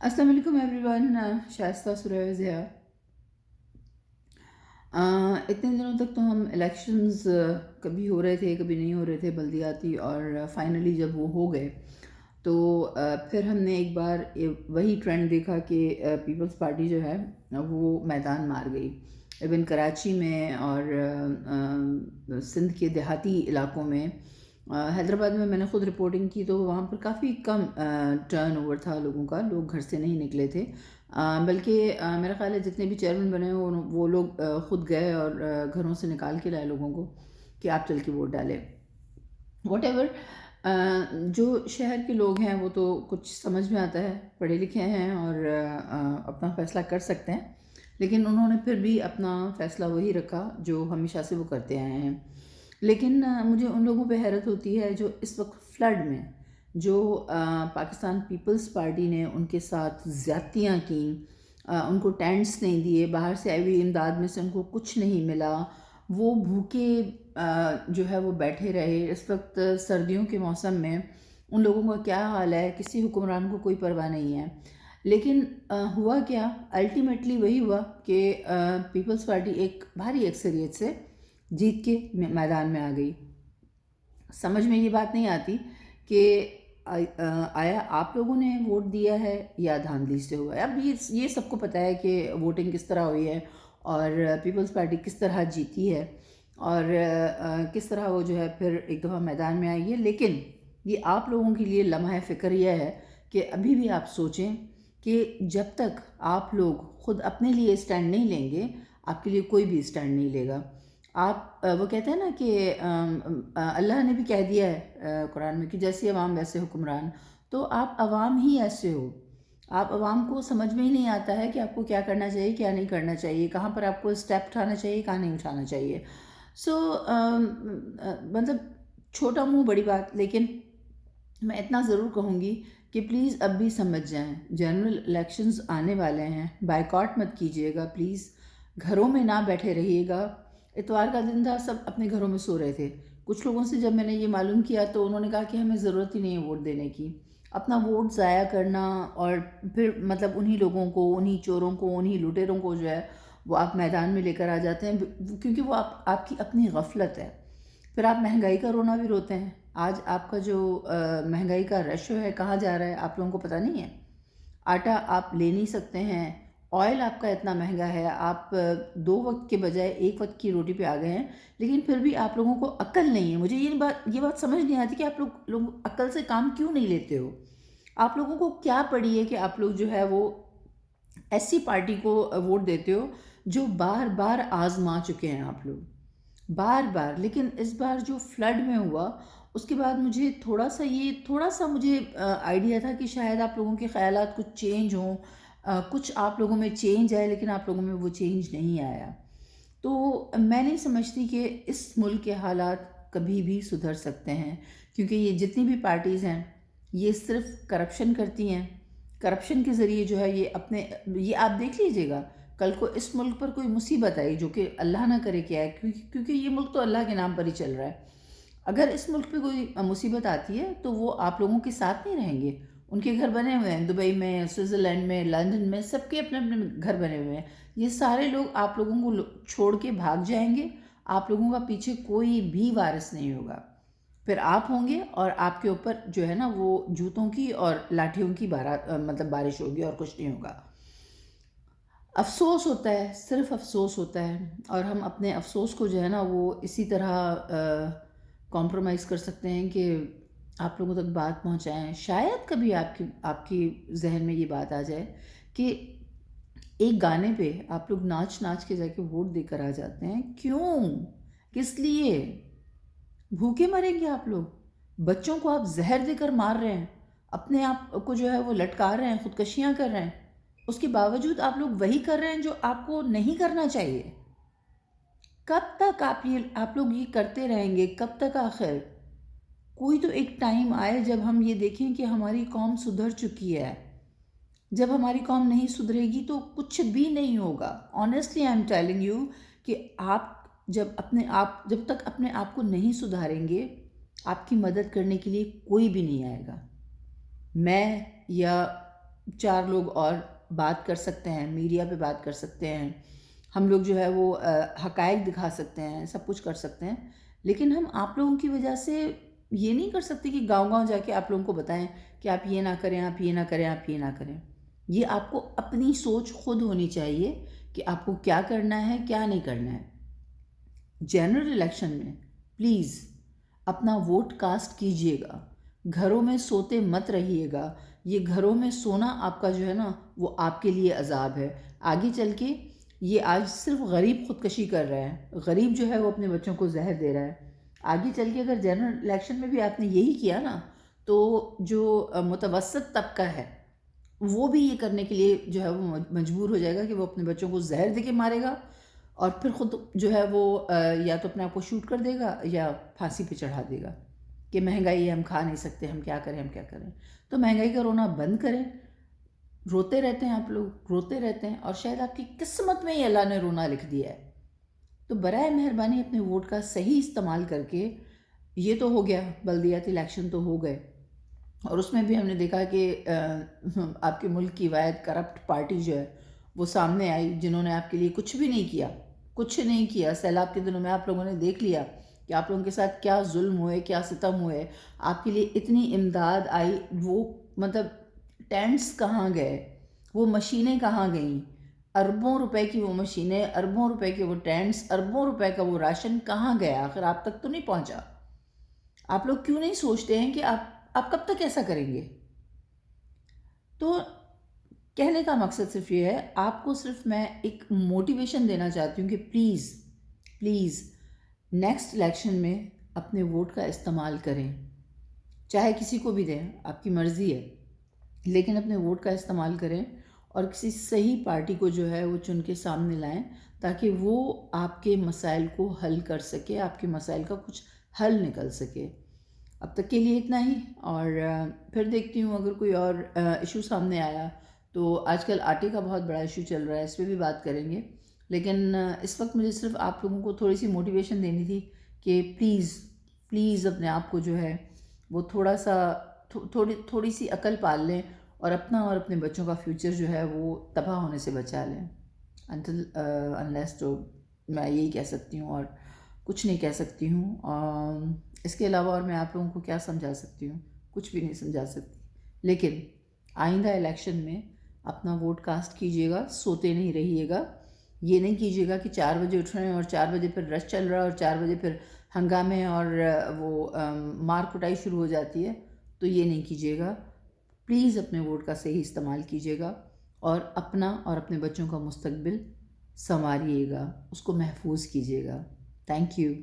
अस्सलाम वालेकुम एवरीवन। शाइस्ता सुरैज़ है। इतने दिनों तक तो हम इलेक्शंस कभी हो रहे थे कभी नहीं हो रहे थे बल्दियाती, और फाइनली जब वो हो गए तो फिर हमने एक बार वही ट्रेंड देखा कि पीपल्स पार्टी जो है वो मैदान मार गई। इवन कराची में और सिंध के देहाती इलाकों में, हैदराबाद में मैंने ख़ुद रिपोर्टिंग की तो वहाँ पर काफ़ी कम टर्न ओवर था लोगों का, लोग घर से नहीं निकले थे। बल्कि मेरा ख़्याल है जितने भी चेयरमैन बने वो लोग ख़ुद गए और घरों से निकाल के लाए लोगों को कि आप चल के वोट डालें। वॉटेवर, जो शहर के लोग हैं वो तो कुछ समझ में आता है, पढ़े लिखे हैं और अपना फ़ैसला कर सकते हैं, लेकिन उन्होंने फिर भी अपना फ़ैसला वही रखा जो हमेशा से वो करते आए हैं। लेकिन मुझे उन लोगों पे हैरत होती है जो इस वक्त फ्लड में जो पाकिस्तान पीपल्स पार्टी ने उनके साथ ज़्यादतियाँ की, उनको टेंट्स नहीं दिए, बाहर से आई हुई इमदाद में से उनको कुछ नहीं मिला, वो भूखे जो है वो बैठे रहे। इस वक्त सर्दियों के मौसम में उन लोगों का क्या हाल है, किसी हुक्मरान को कोई परवाह नहीं है। लेकिन हुआ क्या, अल्टीमेटली वही हुआ कि पीपल्स पार्टी एक भारी अक्सरियत से जीत के मैदान में आ गई। समझ में ये बात नहीं आती कि आया आप लोगों ने वोट दिया है या धांधली से हुआ है। अब ये सबको पता है कि वोटिंग किस तरह हुई है और पीपल्स पार्टी किस तरह जीती है और किस तरह वो जो है फिर एक दफ़ा मैदान में आई है। लेकिन ये आप लोगों के लिए लम्हा फ़िक्र यह है कि अभी भी आप सोचें कि जब तक आप लोग ख़ुद अपने लिए स्टैंड नहीं लेंगे, आपके लिए कोई भी स्टैंड नहीं लेगा। आप वो कहते हैं ना कि अल्लाह ने भी कह दिया है कुरान में कि जैसी अवाम वैसे हुक्मरान। तो आप अवाम ही ऐसे हो, आप अवाम को समझ में ही नहीं आता है कि आपको क्या करना चाहिए क्या नहीं करना चाहिए, कहाँ पर आपको स्टेप उठाना चाहिए कहाँ नहीं उठाना चाहिए। सो मतलब छोटा मुंह बड़ी बात, लेकिन मैं इतना ज़रूर कहूँगी कि प्लीज़ अब भी समझ जाएं, जनरल इलेक्शंस आने वाले हैं, बायकॉट मत कीजिएगा प्लीज़, घरों में ना बैठे रहिएगा। इतवार का दिन था, सब अपने घरों में सो रहे थे। कुछ लोगों से जब मैंने ये मालूम किया तो उन्होंने कहा कि हमें ज़रूरत ही नहीं है वोट देने की। अपना वोट ज़ाया करना और फिर मतलब उन्हीं लोगों को, उन्हीं चोरों को, उन्हीं लुटेरों को जो है वो आप मैदान में लेकर आ जाते हैं, क्योंकि वो आपकी अपनी गफलत है। फिर आप महंगाई का रोना भी रोते हैं। आज आपका जो महंगाई का रेशो है कहाँ जा रहा है आप लोगों को पता नहीं है। आटा आप ले नहीं सकते हैं, ऑयल आपका इतना महंगा है, आप 2 वक्त के बजाय 1 वक्त की रोटी पे आ गए हैं। लेकिन फिर भी आप लोगों को अक्ल नहीं है। मुझे ये बात समझ नहीं आती कि आप लोग अक्ल से काम क्यों नहीं लेते हो। आप लोगों को क्या पड़ी है कि आप लोग जो है वो ऐसी पार्टी को वोट देते हो जो बार बार आजमा चुके हैं आप लोग, बार बार। लेकिन इस बार जो फ्लड में हुआ उसके बाद मुझे थोड़ा सा मुझे आइडिया था कि शायद आप लोगों के ख़यालात कुछ चेंज हों, कुछ आप लोगों में चेंज आए, लेकिन आप लोगों में वो चेंज नहीं आया। तो मैं नहीं समझती कि इस मुल्क के हालात कभी भी सुधर सकते हैं, क्योंकि ये जितनी भी पार्टीज़ हैं ये सिर्फ करप्शन करती हैं। करप्शन के ज़रिए जो है ये आप देख लीजिएगा, कल को इस मुल्क पर कोई मुसीबत आई, जो कि अल्लाह ना करे क्या है, क्योंकि ये मुल्क तो अल्लाह के नाम पर ही चल रहा है। अगर इस मुल्क पे कोई मुसीबत आती है तो वो आप लोगों के साथ नहीं रहेंगे। उनके घर बने हुए हैं दुबई में, स्विट्ज़रलैंड में, लंदन में, सबके अपने अपने घर बने हुए हैं। ये सारे लोग आप लोगों को छोड़ के भाग जाएंगे। आप लोगों का पीछे कोई भी वारिस नहीं होगा। फिर आप होंगे और आपके ऊपर जो है ना वो जूतों की और लाठियों की मतलब बारिश होगी, और कुछ नहीं होगा। अफ़सोस होता है, सिर्फ़ अफ़सोस होता है, और हम अपने अफ़सोस को जो है ना वो इसी तरह कॉम्प्रोमाइज़ कर सकते हैं कि आप लोगों तक बात पहुंचाएं। शायद कभी आपकी आपकी जहन में ये बात आ जाए कि एक गाने पे आप लोग नाच नाच के जाके वोट देकर आ जाते हैं। क्यों, किस लिए? भूखे मरेंगे आप लोग, बच्चों को आप जहर देकर मार रहे हैं, अपने आप को जो है वो लटका रहे हैं, खुदकशियाँ कर रहे हैं। उसके बावजूद आप लोग वही कर रहे हैं जो आपको नहीं करना चाहिए। कब तक आप लोग ये करते रहेंगे, कब तक आखिर? कोई तो एक टाइम आए जब हम ये देखें कि हमारी कौम सुधर चुकी है। जब हमारी कौम नहीं सुधरेगी तो कुछ भी नहीं होगा। Honestly I am telling you कि आप जब तक अपने आप को नहीं सुधारेंगे, आपकी मदद करने के लिए कोई भी नहीं आएगा। मैं या 4 لوگ اور بات کر سکتے ہیں، میڈیا پہ بات کر سکتے ہیں، ہم لوگ جو ہے وہ حقائق دکھا سکتے ہیں، سب کچھ کر سکتے ہیں، لیکن ہم آپ لوگوں کی وجہ سے یہ نہیں کر سکتے کہ گاؤں گاؤں جا کے آپ لوگوں کو بتائیں کہ آپ یہ نہ کریں، آپ یہ نہ کریں، آپ یہ نہ کریں۔ یہ آپ کو اپنی سوچ خود ہونی چاہیے کہ آپ کو کیا کرنا ہے، کیا نہیں کرنا ہے۔ جنرل الیکشن میں پلیز اپنا ووٹ کاسٹ کیجئے گا، گھروں میں سوتے مت رہیے گا۔ یہ گھروں میں سونا آپ کا جو ہے نا وہ آپ کے لیے عذاب ہے آگے چل کے۔ یہ آج صرف غریب خودکشی کر رہا ہے، غریب جو ہے وہ اپنے بچوں کو زہر دے رہا ہے۔ آگے چل کے اگر جنرل الیکشن میں بھی آپ نے یہی کیا نا تو جو متوسط طبقہ ہے وہ بھی یہ کرنے کے لیے جو ہے وہ مجبور ہو جائے گا کہ وہ اپنے بچوں کو زہر دے کے مارے گا، اور پھر خود جو ہے وہ یا تو اپنے آپ کو شوٹ کر دے گا یا پھانسی پہ چڑھا دے گا کہ مہنگائی ہے، ہم کھا نہیں سکتے، ہم کیا کریں، ہم کیا کریں۔ تو مہنگائی کا رونا بند کریں۔ روتے رہتے ہیں آپ لوگ، روتے رہتے ہیں، اور شاید آپ کی قسمت میں ہی اللہ نے رونا لکھ دیا ہے۔ تو برائے مہربانی اپنے ووٹ کا صحیح استعمال کر کے، یہ تو ہو گیا، بلدیاتی الیکشن تو ہو گئے، اور اس میں بھی ہم نے دیکھا کہ آپ کے ملک کی واحد کرپٹ پارٹی جو ہے وہ سامنے آئی، جنہوں نے آپ کے لیے کچھ بھی نہیں کیا، کچھ نہیں کیا۔ سیلاب کے دنوں میں آپ لوگوں نے دیکھ لیا کہ آپ لوگوں کے ساتھ کیا ظلم ہوئے، کیا ستم ہوئے۔ آپ کے لیے اتنی امداد آئی، وہ مطلب ٹینٹس کہاں گئے، وہ مشینیں کہاں گئیں، اربوں روپے کی وہ مشینیں، اربوں روپے کے وہ ٹینٹس، اربوں روپے کا وہ راشن کہاں گیا؟ آخر آپ تک تو نہیں پہنچا۔ آپ لوگ کیوں نہیں سوچتے ہیں کہ آپ کب تک ایسا کریں گے؟ تو کہنے کا مقصد صرف یہ ہے، آپ کو صرف میں ایک موٹیویشن دینا چاہتی ہوں کہ پلیز پلیز نیکسٹ الیکشن میں اپنے ووٹ کا استعمال کریں، چاہے کسی کو بھی دیں، آپ کی مرضی ہے، لیکن اپنے ووٹ کا استعمال کریں اور کسی صحیح پارٹی کو جو ہے وہ چن کے سامنے لائیں تاکہ وہ آپ کے مسائل کو حل کر سکے، آپ کے مسائل کا کچھ حل نکل سکے۔ اب تک کے لیے اتنا ہی، اور پھر دیکھتی ہوں اگر کوئی اور ایشو سامنے آیا تو آج کل آٹے کا بہت بڑا ایشو چل رہا ہے، اس پہ بھی بات کریں گے، لیکن اس وقت مجھے صرف آپ لوگوں کو تھوڑی سی موٹیویشن دینی تھی کہ پلیز پلیز اپنے آپ کو جو ہے وہ تھوڑا سا تھوڑی سی عقل پال لیں، اور اپنا اور اپنے بچوں کا فیوچر جو ہے وہ تباہ ہونے سے بچا لیں۔ انٹل انلیس، تو میں یہی کہہ سکتی ہوں اور کچھ نہیں کہہ سکتی ہوں۔ اس کے علاوہ اور میں آپ لوگوں کو کیا سمجھا سکتی ہوں؟ کچھ بھی نہیں سمجھا سکتی، لیکن آئندہ الیکشن میں اپنا ووٹ کاسٹ کیجیے گا، سوتے نہیں رہیے گا۔ یہ نہیں کیجیے گا کہ 4 بجے اٹھ رہے ہیں اور 4 بجے پھر رش چل رہا ہے اور 4 بجے پھر ہنگامے اور وہ مار کٹائی شروع ہو جاتی ہے، تو یہ نہیں کیجیے گا۔ پلیز اپنے ووٹ کا صحیح استعمال کیجیے گا اور اپنا اور اپنے بچوں کا مستقبل سنواریے گا، اس کو محفوظ کیجیے گا۔ Thank you.